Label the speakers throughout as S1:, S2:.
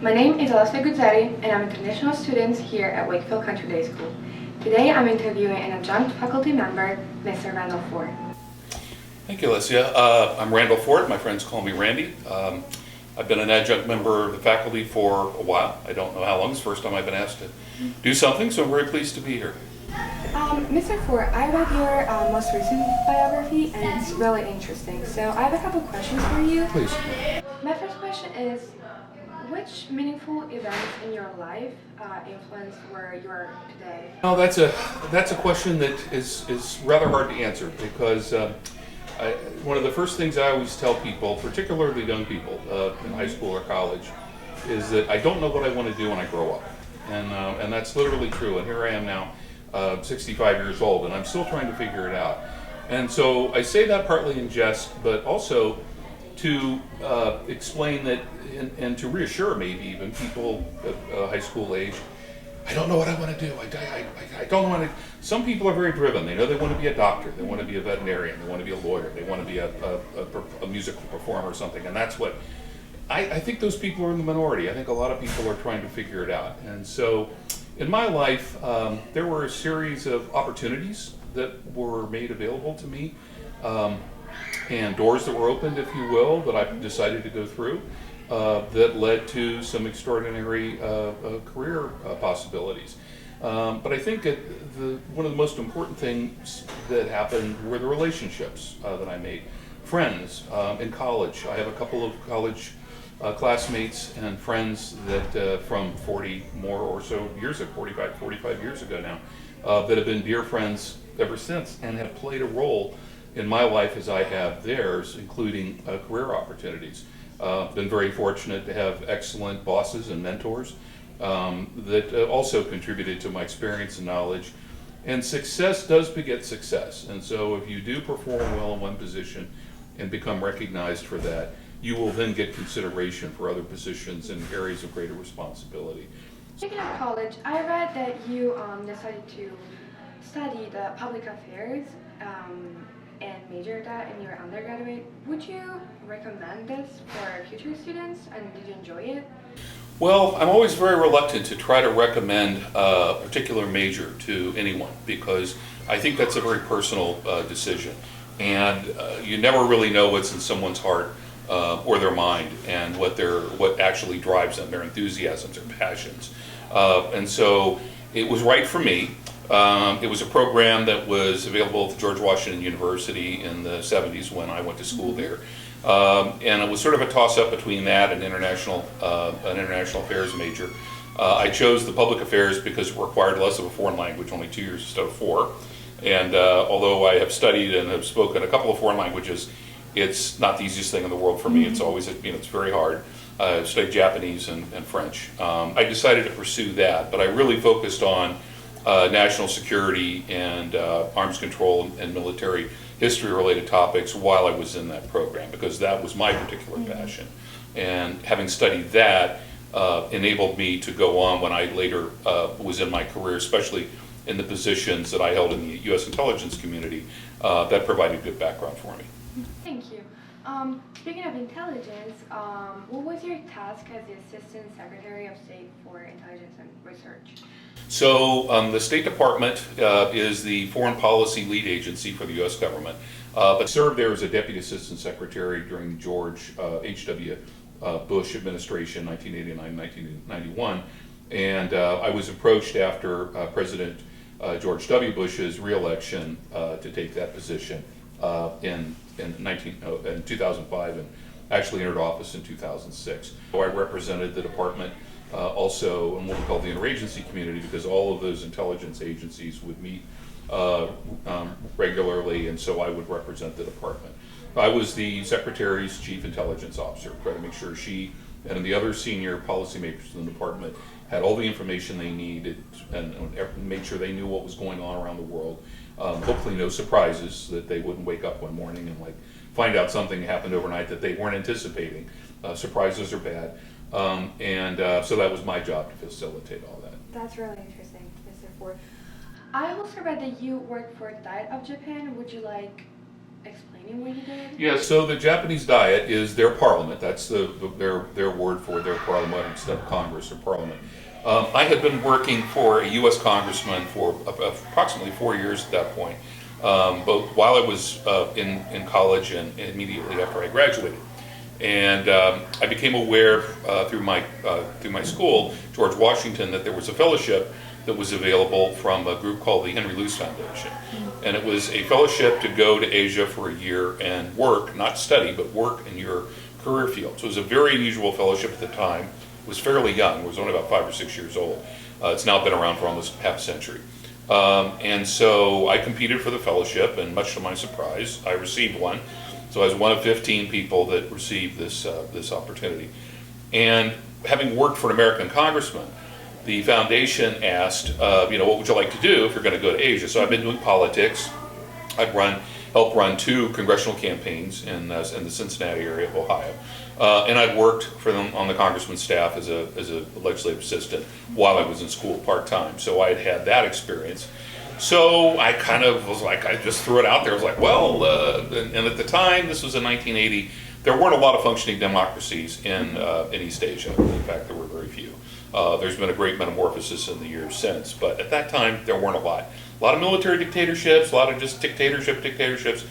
S1: My name is Alessia Guzzetti, and I'm an international student here at Wakefield Country Day School. Today I'm interviewing an adjunct faculty member, Mr. Randall Ford.
S2: Thank you, Alessia. I'm Randall Ford. My friends call me Randy. I've been an adjunct member of the faculty for a while. I don't know how long. It's the first time I've been asked to do something, so I'm very pleased to be here.
S1: Mr. Ford, I read your most recent biography, and it's really interesting. So I have a couple questions for you.
S2: Please.
S1: My first question is, which meaningful events in your life influenced where you are today?
S2: Well, that's a question that is rather hard to answer because one of the first things I always tell people, particularly young people in high school or college, is that I don't know what I want to do when I grow up, and that's literally true. And here I am now, 65 years old, and I'm still trying to figure it out. And so I say that partly in jest, but also to explain that and to reassure maybe even people at high school age, I don't know what I want to do. I don't want to. Some people are very driven. They know they want to be a doctor. They want to be a veterinarian. They want to be a lawyer. They want to be a musical performer or something. And that's what I think those people are in the minority. I think a lot of people are trying to figure it out. And so in my life, there were a series of opportunities that were made available to me. And doors that were opened, if you will, that I decided to go through, that led to some extraordinary career possibilities. But I think one of the most important things that happened were the relationships that I made. Friends in college. I have a couple of college classmates and friends that from 40 more or so years ago, 45 years ago now, that have been dear friends ever since and have played a role in my life as I have theirs, including career opportunities. Been very fortunate to have excellent bosses and mentors that also contributed to my experience and knowledge. And success does beget success. And so if you do perform well in one position and become recognized for that, you will then get consideration for other positions in areas of greater responsibility.
S1: Speaking of college, I read that you decided to study the public affairs and major that in your undergraduate. Would you recommend this for future students, and did you enjoy it?
S2: Well, I'm always very reluctant to try to recommend a particular major to anyone because I think that's a very personal decision, and you never really know what's in someone's heart or their mind and what actually drives them, their enthusiasms, their passions. And so it was right for me. It was a program that was available at George Washington University in the 70s when I went to school there. And it was sort of a toss-up between that and an international affairs major. I chose the public affairs because it required less of a foreign language, only 2 years instead of 4. And although I have studied and have spoken a couple of foreign languages, it's not the easiest thing in the world for me. It's always, it's very hard. I studied Japanese and French. I decided to pursue that, but I really focused on national security and arms control and military history related topics while I was in that program because that was my particular passion. And having studied that enabled me to go on when I later was in my career, especially in the positions that I held in the U.S. intelligence community, that provided good background for me.
S1: Thank you. Speaking of intelligence, what was your task as the Assistant Secretary of State for Intelligence and Research?
S2: So the State Department is the foreign policy lead agency for the U.S. government, but served there as a Deputy Assistant Secretary during George H.W. Bush administration, 1989-1991. And I was approached after President George W. Bush's re-election to take that position in 2005 and actually entered office in 2006. So I represented the department also in what we call the interagency community because all of those intelligence agencies would meet regularly, and so I would represent the department. I was the Secretary's Chief Intelligence Officer, trying to make sure she and the other senior policymakers in the department had all the information they needed and made sure they knew what was going on around the world. Hopefully no surprises, that they wouldn't wake up one morning and find out something happened overnight that they weren't anticipating. Surprises are bad. So that was my job to facilitate all that.
S1: That's really interesting, Mr. Ford. I also read that you worked for the Diet of Japan. Would you like explaining what you did?
S2: Yeah, so the Japanese Diet is their parliament. That's their word for their parliament instead of Congress or parliament. I had been working for a U.S. congressman for approximately 4 years at that point, both while I was in college and immediately after I graduated. And I became aware through my school, George Washington, that there was a fellowship that was available from a group called the Henry Luce Foundation. And it was a fellowship to go to Asia for a year and work, not study, but work in your career field. So it was a very unusual fellowship at the time. It was fairly young. It was only about 5 or 6 years old. It's now been around for almost half a century. And so I competed for the fellowship, and much to my surprise, I received one. So I was one of 15 people that received this opportunity. And having worked for an American congressman, the foundation asked, what would you like to do if you're going to go to Asia? So I've been doing politics. I've helped run 2 congressional campaigns in the Cincinnati area of Ohio. And I'd worked for them on the congressman's staff as a legislative assistant while I was in school part-time. So I had that experience. So I kind of was like, I just threw it out there. I was like, and at the time, this was in 1980, there weren't a lot of functioning democracies in East Asia. In fact, there were very few. There's been a great metamorphosis in the years since, but at that time, there weren't a lot. A lot of military dictatorships, a lot of just dictatorships.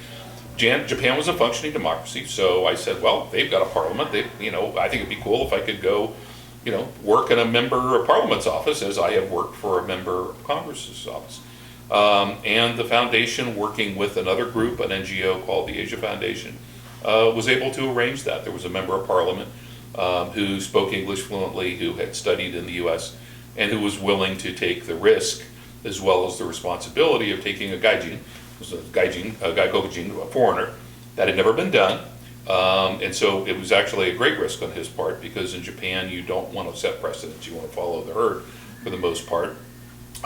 S2: Japan was a functioning democracy, so I said, well, they've got a parliament. I think it'd be cool if I could go, work in a member of parliament's office as I have worked for a member of Congress's office. And the foundation, working with another group, an NGO called the Asia Foundation, was able to arrange that. There was a member of parliament who spoke English fluently, who had studied in the U.S., and who was willing to take the risk as well as the responsibility of taking a gaijin, a foreigner, that had never been done. And so it was actually a great risk on his part, because in Japan you don't want to set precedents, you want to follow the herd for the most part.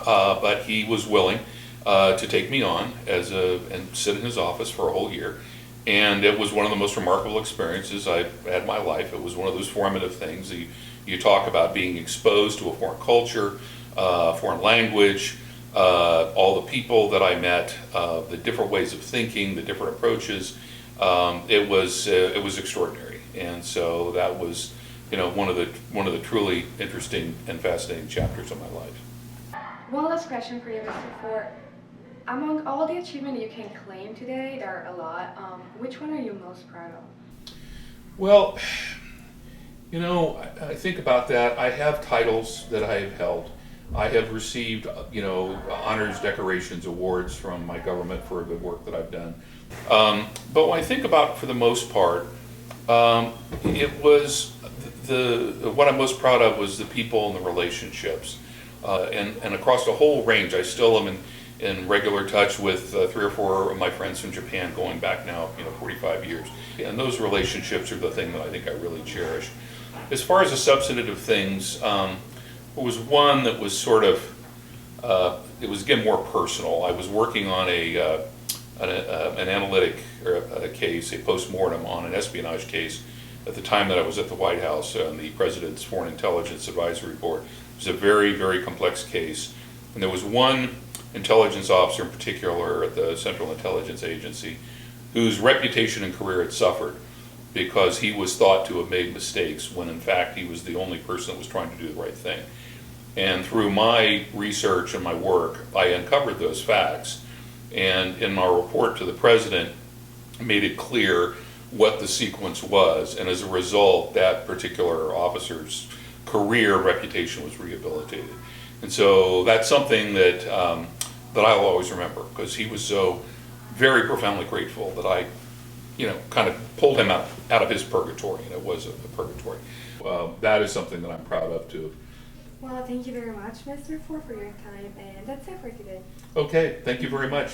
S2: But he was willing to take me on and sit in his office for a whole year. And it was one of the most remarkable experiences I've had in my life. It was one of those formative things. You talk about being exposed to a foreign culture, foreign language, all the people that I met, the different ways of thinking, the different approaches. It was extraordinary. And so that was, one of the truly interesting and fascinating chapters of my life.
S1: One last question for you, Mr. Ford. Among all the achievements you can claim today, there are a lot. Which one are you most proud of?
S2: Well, I think about that. I have titles that I have held. I have received, honors, decorations, awards from my government for the work that I've done. But when I think about, for the most part, it was what I'm most proud of was the people and the relationships. And across the whole range, I still am in regular touch with 3 or 4 of my friends from Japan, going back now, 45 years. And those relationships are the thing that I think I really cherish. As far as the substantive things, there was one that was sort of, it was again more personal. I was working on an analytic or a case, a post-mortem on an espionage case at the time that I was at the White House on the President's Foreign Intelligence Advisory Board. It was a very, very complex case. And there was one intelligence officer in particular at the Central Intelligence Agency whose reputation and career had suffered because he was thought to have made mistakes when in fact he was the only person that was trying to do the right thing. And through my research and my work, I uncovered those facts, and in my report to the President made it clear what the sequence was, and as a result that particular officer's career reputation was rehabilitated. And so that's something that I'll always remember, because he was so very profoundly grateful that I, kind of pulled him out of his purgatory, and it was a purgatory. That is something that I'm proud of too.
S1: Well, thank you very much, Mr. Ford, for your time, and that's it for today.
S2: Okay, thank you very much.